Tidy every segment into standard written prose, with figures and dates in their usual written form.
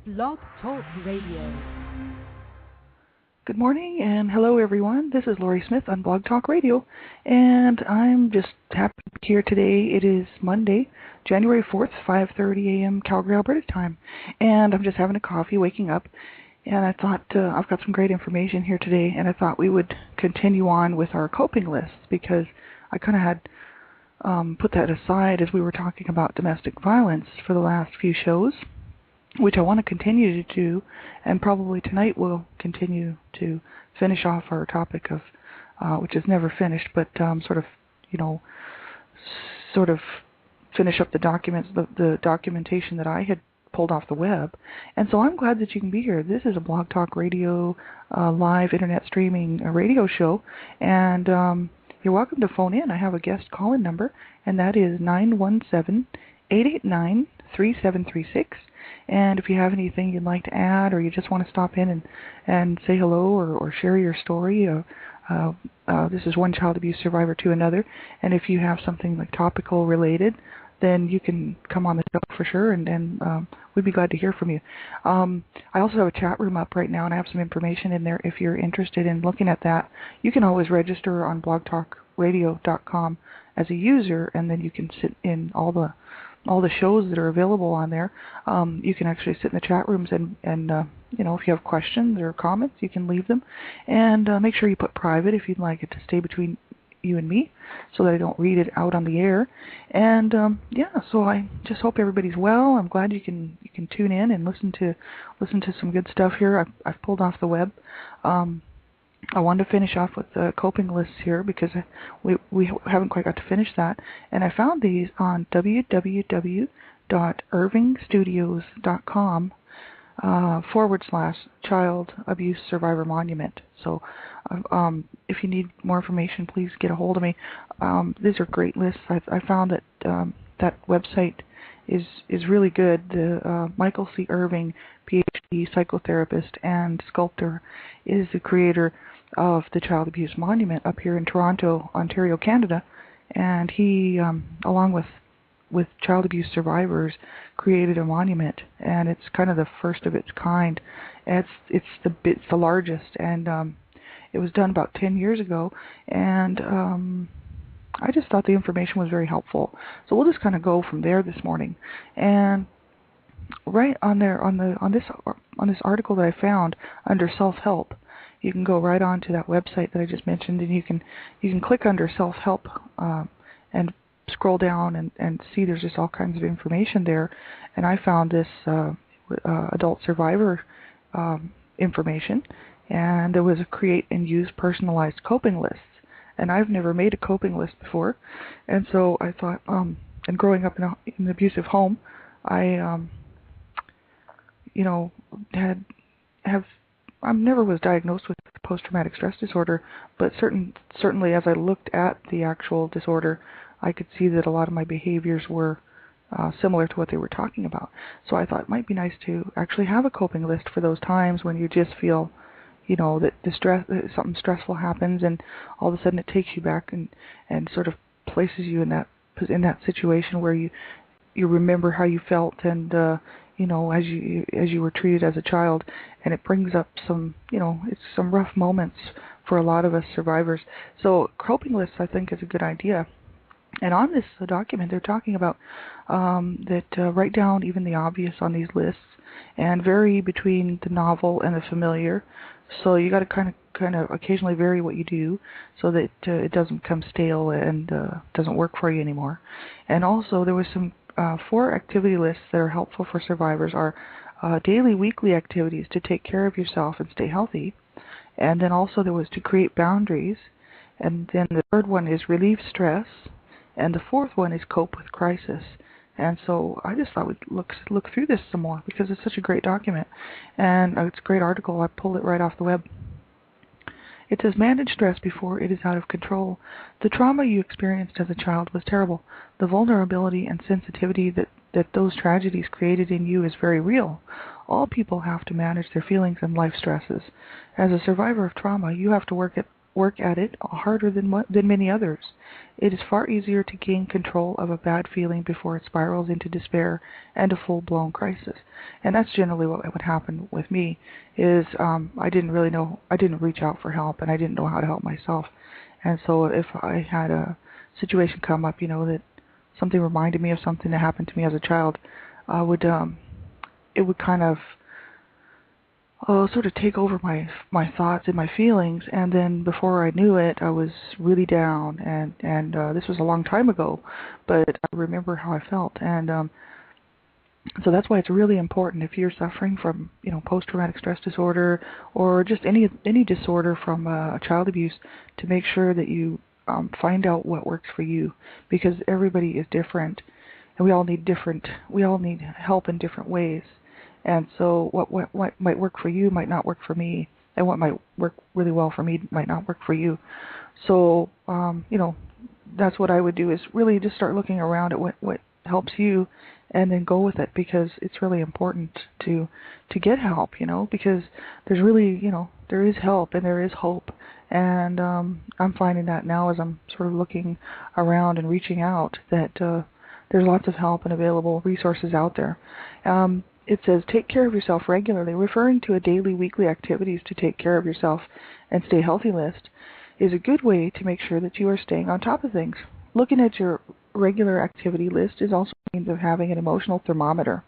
Blog Talk Radio. Good morning and hello everyone. This is Lori Smith on Blog Talk Radio, and I'm just happy to be here today. It is Monday, January 4th, 5:30 a.m. Calgary, Alberta time, and I'm just having a coffee, waking up, and I thought I've got some great information here today, and I thought we would continue on with our coping lists because I kind of had put that aside as we were talking about domestic violence for the last few shows, which I want to continue to do, and probably tonight we'll continue to finish off our topic of, which is never finished, but sort of finish up the documents, the documentation that I had pulled off the web. And so I'm glad that you can be here. This is a Blog Talk Radio live internet streaming radio show, and you're welcome to phone in. I have a guest call-in number, and that is 917-889-3736. And if you have anything you'd like to add, or you just want to stop in and say hello or share your story, this is one child abuse survivor to another. And if you have something like topical related, then you can come on the show for sure, and we'd be glad to hear from you. I also have a chat room up right now, and I have some information in there. If you're interested in looking at that, you can always register on blogtalkradio.com as a user, and then you can sit in all the shows that are available on there. You can actually sit in the chat rooms and if you have questions or comments, you can leave them. And make sure you put private if you'd like it to stay between you and me, so that I don't read it out on the air. And so I just hope everybody's well. I'm glad you can tune in and listen to some good stuff here. I've pulled off the web. I wanted to finish off with the coping lists here because we haven't quite got to finish that. And I found these on www.irvingstudios.com /Child Abuse Survivor Monument. So if you need more information, please get a hold of me. These are great lists. I found that that website is really good. The Michael C. Irving, PhD, psychotherapist and sculptor, is the creator of the Child Abuse Monument up here in Toronto, Ontario, Canada, and he, along with child abuse survivors, created a monument, and it's kind of the first of its kind. It's the largest, and it was done about 10 years ago, and I just thought the information was very helpful. So we'll just kind of go from there this morning. And right on there on this article that I found under self-help, you can go right on to that website that I just mentioned, and you can click under self-help and scroll down and see there's just all kinds of information there. And I found this adult survivor information, and there was a create and use personalized coping lists. And I've never made a coping list before, and so I thought, and growing up in an abusive home, I I never was diagnosed with post-traumatic stress disorder, but certainly as I looked at the actual disorder, I could see that a lot of my behaviors were similar to what they were talking about. So I thought it might be nice to actually have a coping list for those times when you just feel, that something stressful happens, and all of a sudden it takes you back and sort of places you in that situation where you remember how you felt, and as you were treated as a child, and it brings up some it's some rough moments for a lot of us survivors. So coping lists, I think, is a good idea. And on this document, they're talking about that write down even the obvious on these lists and vary between the novel and the familiar. So you got to kind of occasionally vary what you do so that it doesn't become stale and doesn't work for you anymore. And also there was some 4 activity lists that are helpful for survivors are daily, weekly activities to take care of yourself and stay healthy. And then also there was to create boundaries. And then the third one is relieve stress. And the fourth one is cope with crisis. And so I just thought we'd look through this some more because it's such a great document. And it's a great article. I pulled it right off the web. It says, manage stress before it is out of control. The trauma you experienced as a child was terrible. The vulnerability and sensitivity that those tragedies created in you is very real. All people have to manage their feelings and life stresses. As a survivor of trauma, you have to work at work at it harder than many others. It is far easier to gain control of a bad feeling before it spirals into despair and a full-blown crisis. And that's generally what would happen with me. Is I didn't reach out for help, and I didn't know how to help myself. And so if I had a situation come up, that something reminded me of something that happened to me as a child, it would kind of sort of take over my thoughts and my feelings, and then before I knew it, I was really down, and this was a long time ago, but I remember how I felt, and so that's why it's really important if you're suffering from post-traumatic stress disorder or just any disorder from child abuse, to make sure that you find out what works for you, because everybody is different, and we all need help in different ways. And so what might work for you might not work for me, and what might work really well for me might not work for you. So, that's what I would do, is really just start looking around at what helps you, and then go with it, because it's really important to get help, because there's really, there is help and there is hope. And I'm finding that now as I'm sort of looking around and reaching out, that there's lots of help and available resources out there. It says, take care of yourself regularly. Referring to a daily, weekly activities to take care of yourself and stay healthy list is a good way to make sure that you are staying on top of things. Looking at your regular activity list is also a means of having an emotional thermometer.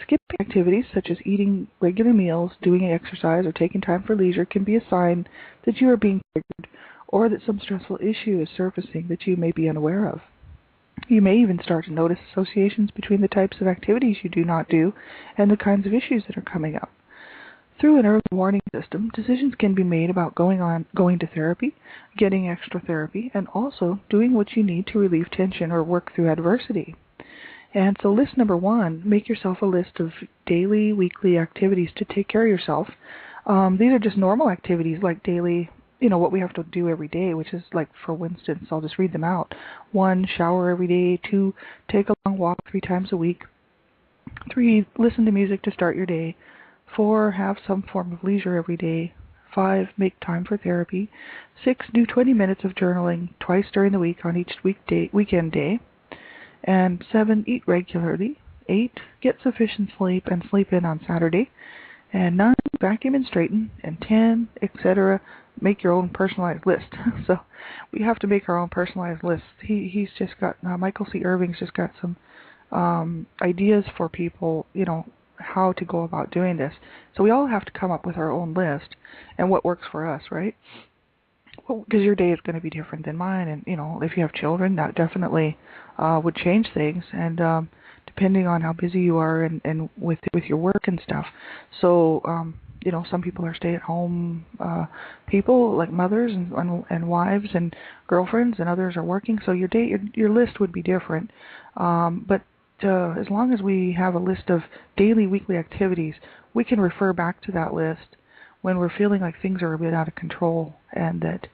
Skipping activities such as eating regular meals, doing exercise, or taking time for leisure can be a sign that you are being triggered, or that some stressful issue is surfacing that you may be unaware of. You may even start to notice associations between the types of activities you do not do and the kinds of issues that are coming up. Through an early warning system, decisions can be made about going to therapy, getting extra therapy, and also doing what you need to relieve tension or work through adversity. And so list number 1, make yourself a list of daily, weekly activities to take care of yourself. These are just normal activities like daily, what we have to do every day, which is like, for instance, I'll just read them out. 1, shower every day. 2, take a long walk 3 times a week. 3, listen to music to start your day. 4, have some form of leisure every day. 5, make time for therapy. 6, do 20 minutes of journaling twice during the week on each weekend day. And 7, eat regularly. 8, get sufficient sleep and sleep in on Saturday. And 9, vacuum and straighten. And 10, etc., make your own personalized list. So we have to make our own personalized lists. He's just got, Michael C. Irving's just got some ideas for people, how to go about doing this. So we all have to come up with our own list and what works for us, right? Well, because your day is going to be different than mine, and if you have children, that definitely would change things, and depending on how busy you are and with your work and stuff. So some people are stay-at-home people, like mothers and wives and girlfriends, and others are working. So your list would be different, but as long as we have a list of daily, weekly activities, we can refer back to that list when we're feeling like things are a bit out of control, and that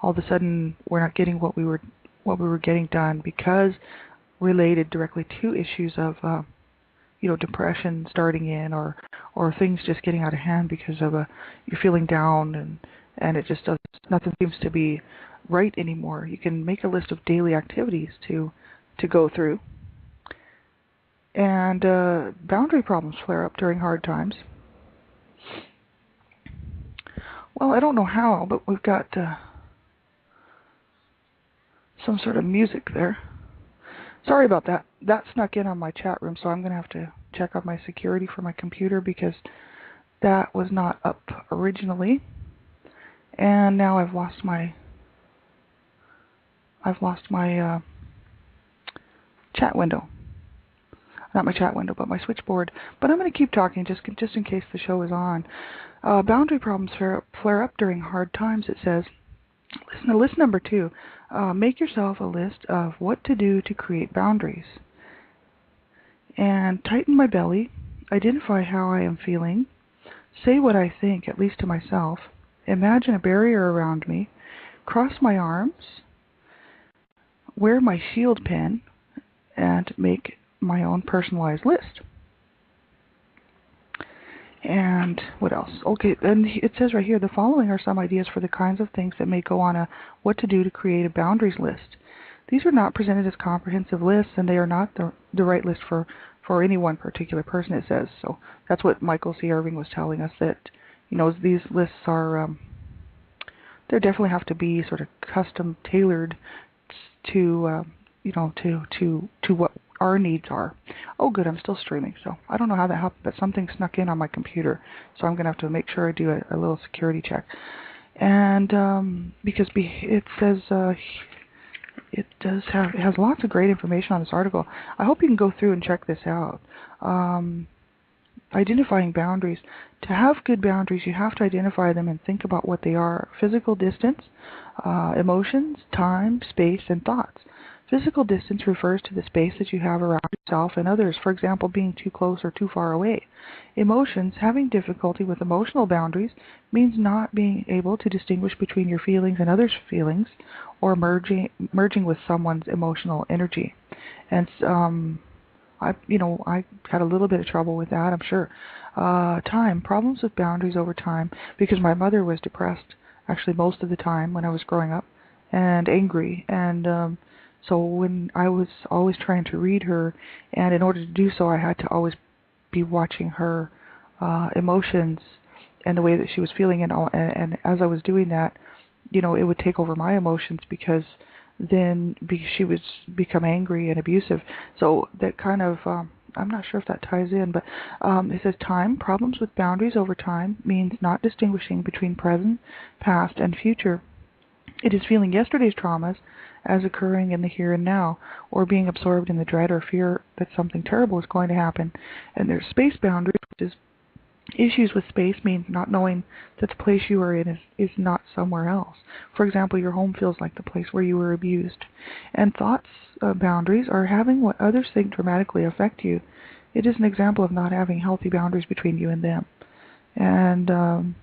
all of a sudden we're not getting what we were getting done, because related directly to issues of depression starting in, or things just getting out of hand because of you're feeling down, and it just nothing seems to be right anymore. You can make a list of daily activities to go through. And boundary problems flare up during hard times. Well, I don't know how, but we've got some sort of music there. Sorry about that. That snuck in on my chat room, so I'm going to have to check on my security for my computer, because that was not up originally. And now I've lost my chat window. Not my chat window, but my switchboard. But I'm going to keep talking just in case the show is on. Boundary problems flare up during hard times, it says. List number 2. Make yourself a list of what to do to create boundaries. And tighten my belly. Identify how I am feeling. Say what I think, at least to myself. Imagine a barrier around me. Cross my arms. Wear my shield pen. And make my own personalized list. And And what else? Okay, and it says right here, the following are some ideas for the kinds of things that may go on a what to do to create a boundaries list. These are not presented as comprehensive lists, and they are not the right list for any one particular person, it says. So that's what Michael C. Irving was telling us, that, these lists are, they definitely have to be sort of custom tailored to, to what our needs are. Oh, good, I'm still streaming, so I don't know how that happened, but something snuck in on my computer, so I'm going to have to make sure I do a little security check. And because it says it has lots of great information on this article. I hope you can go through and check this out. Identifying boundaries. To have good boundaries, you have to identify them and think about what they are. Physical distance, emotions, time, space, and thoughts. Physical distance refers to the space that you have around yourself and others, for example, being too close or too far away. Emotions. Having difficulty with emotional boundaries means not being able to distinguish between your feelings and others' feelings, or merging with someone's emotional energy. And I had a little bit of trouble with that, I'm sure. Time. Problems with boundaries over time, because my mother was depressed, actually most of the time when I was growing up, and angry, and so when I was always trying to read her, and in order to do so, I had to always be watching her emotions and the way that she was feeling, and as I was doing that, it would take over my emotions, because then she would become angry and abusive. So that kind of, I'm not sure if that ties in, but it says time. Problems with boundaries over time means not distinguishing between present, past, and future. It is feeling yesterday's traumas as occurring in the here and now, or being absorbed in the dread or fear that something terrible is going to happen. And there's space boundaries, which is issues with space means not knowing that the place you are in is not somewhere else. For example, your home feels like the place where you were abused. And thoughts boundaries are having what others think dramatically affect you. It is an example of not having healthy boundaries between you and them. And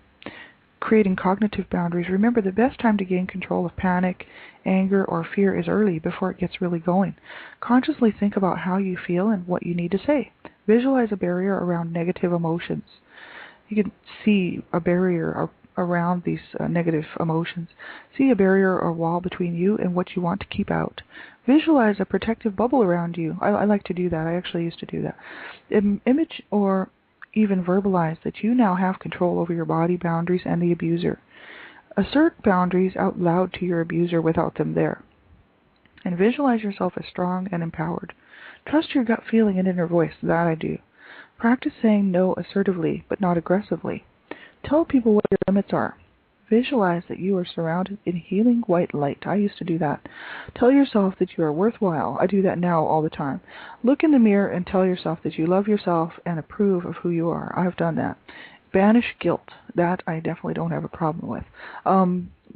creating cognitive boundaries. Remember, the best time to gain control of panic, anger, or fear is early, before it gets really going. Consciously think about how you feel and what you need to say. Visualize a barrier around negative emotions. You can see a barrier around these negative emotions. See a barrier or wall between you and what you want to keep out. Visualize a protective bubble around you. I like to do that. I actually used to do that. Image or even verbalize that you now have control over your body boundaries and the abuser. Assert boundaries out loud to your abuser without them there. And visualize yourself as strong and empowered. Trust your gut feeling and inner voice. That I do. Practice saying no assertively, but not aggressively. Tell people what your limits are. Visualize that you are surrounded in healing white light. I used to do that. Tell yourself that you are worthwhile. I do that now all the time. Look in the mirror and tell yourself that you love yourself and approve of who you are. I've done that. Banish guilt. That I definitely don't have a problem with.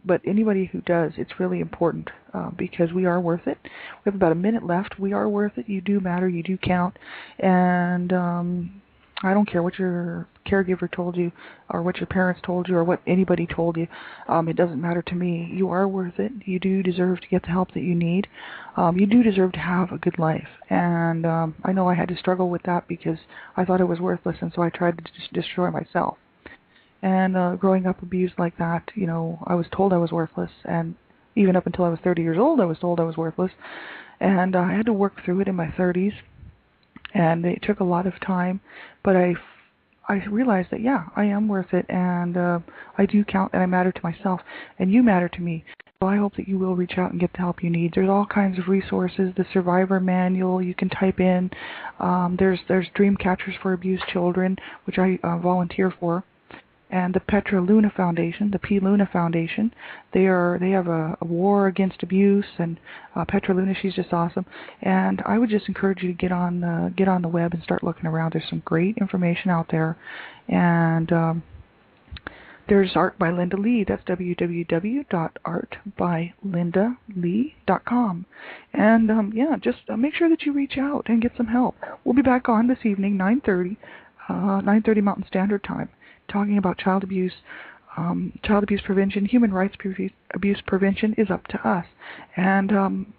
But anybody who does, it's really important, because we are worth it. We have about a minute left. We are worth it. You do matter. You do count. And I don't care what your caregiver told you, or what your parents told you, or what anybody told you. It doesn't matter to me. You are worth it. You do deserve to get the help that you need. You do deserve to have a good life. And I know I had to struggle with that, because I thought I was worthless, and so I tried to destroy myself. And growing up abused like that, I was told I was worthless, and even up until I was 30 years old, I was told I was worthless. And I had to work through it in my 30s, and it took a lot of time, but I realized that, yeah, I am worth it, and I do count, and I matter to myself, and you matter to me. So I hope that you will reach out and get the help you need. There's all kinds of resources. The Survivor Manual you can type in. There's Dream Catchers for Abused Children, which I volunteer for. And the Petra Luna Foundation, the P. Luna Foundation, they have a war against abuse, and Petra Luna, she's just awesome. And I would just encourage you to get on the web and start looking around. There's some great information out there, and there's Art by Linda Lee. That's www.artbylindalee.com. And just make sure that you reach out and get some help. We'll be back on this evening, 9:30 Mountain Standard Time, talking about child abuse prevention. Human rights abuse prevention is up to us. And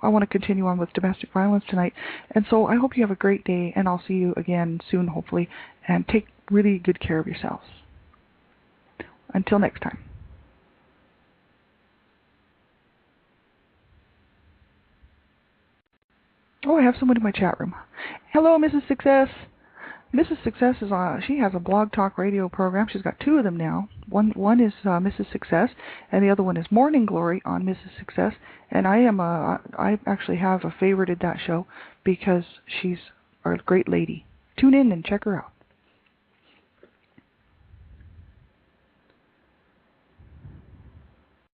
I want to continue on with domestic violence tonight. And so I hope you have a great day, and I'll see you again soon, hopefully. And take really good care of yourselves. Until next time. Oh, I have someone in my chat room. Hello, Mrs. Success. Mrs. Success is she has a Blog Talk Radio program. She's got two of them now. One is Mrs. Success, and the other one is Morning Glory on Mrs. Success. And I actually have favorited that show because she's a great lady. Tune in and check her out.